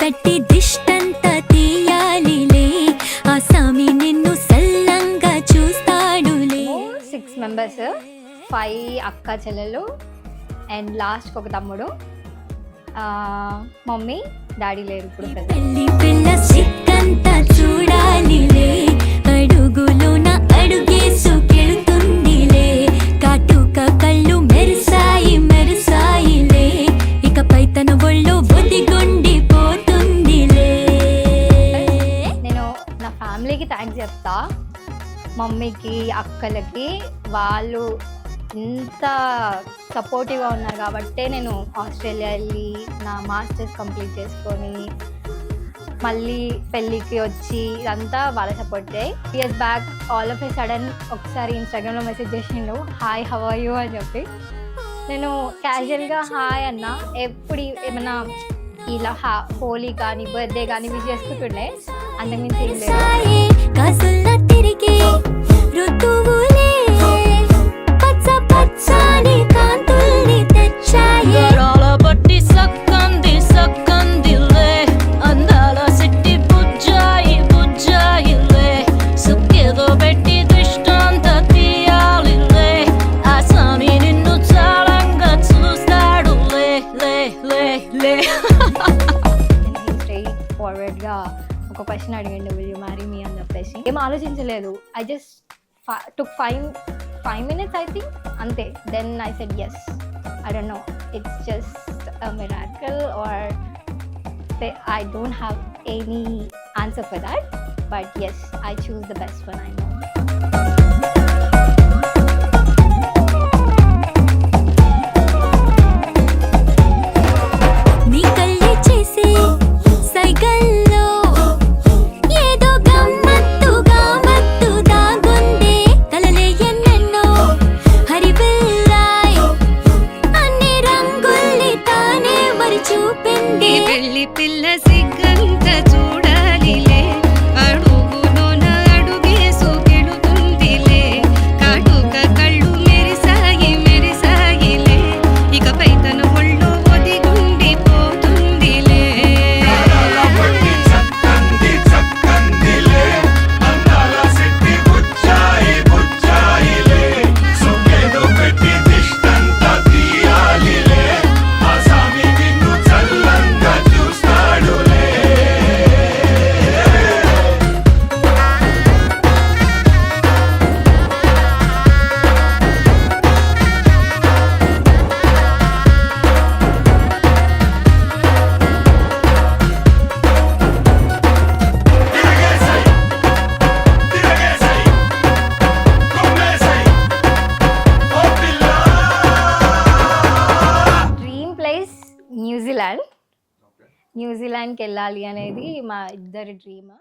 తట్టి దిష్టంత తీయాలిలే ఆ సామి నిన్ను సల్లంగా చూస్తాడులే. 6 members, 5 అక్క చెల్లెలు అండ్ లాస్ట్ ఒక తమ్ముడు. మమ్మీ డాడీ లేరు ఇప్పుడు. పెళ్లి పిల్ల సిక్కంతా చూడాలిలే అడుగులోన అడుగేసుకెళ్తుందిలే కాటుక కళ్ళు మెరిసాయి మెరిసాయిలే ఇకపై తన ఒళ్ళో ఒదిగొండిపోతుందిలే. నేను నా ఫ్యామిలీకి థ్యాంక్స్ చెప్తా, మమ్మీకి అక్కలకి. వాళ్ళు ఇంత సపోర్టివ్గా ఉన్నారు కాబట్టే నేను ఆస్ట్రేలియా వెళ్ళి నా మాస్టర్స్ కంప్లీట్ చేసుకొని మళ్ళీ పెళ్ళికి వచ్చి ఇదంతా వాళ్ళ సపోర్టే. Years back all of a sudden ఒకసారి ఇన్స్టాగ్రామ్లో మెసేజ్ చేసిండు, హాయ్ హౌ ఆర్ యూ అని చెప్పి. నేను క్యాజువల్గా హాయ్ అన్న. ఎప్పుడు ఏమన్నా ఇలా హోలీ కానీ బర్త్డే కానీ విష్ చేసుకుంటుండే, అంతకుమించి ఏం లేదు. ఫార్వర్డ్గా ఒక క్వశ్చన్ అడిగండి, విల్ యూ మ్యారీ మీ అని చెప్పేసి. ఏం ఆలోచించలేదు, I just took 5 minutes I think, అంతే. Then I said yes. I don't know, it's just a miracle or I don't have any answer for that, but yes, I choose the best one I know. పెళ్లి పిల్ల సిగ్గంత చూడాలిలే అడుగులోన అడుగేసుకెళుతుందిలే కాటుక కళ్ళు మెరిసాయి మెరిసాయిలే ఇకపై తన ఒళ్ళో ఒదిగుండిపోతుందిలే. న్యూజిలాండ్కి వెళ్ళాలి అనేది మా ఇద్దరి డ్రీమ్.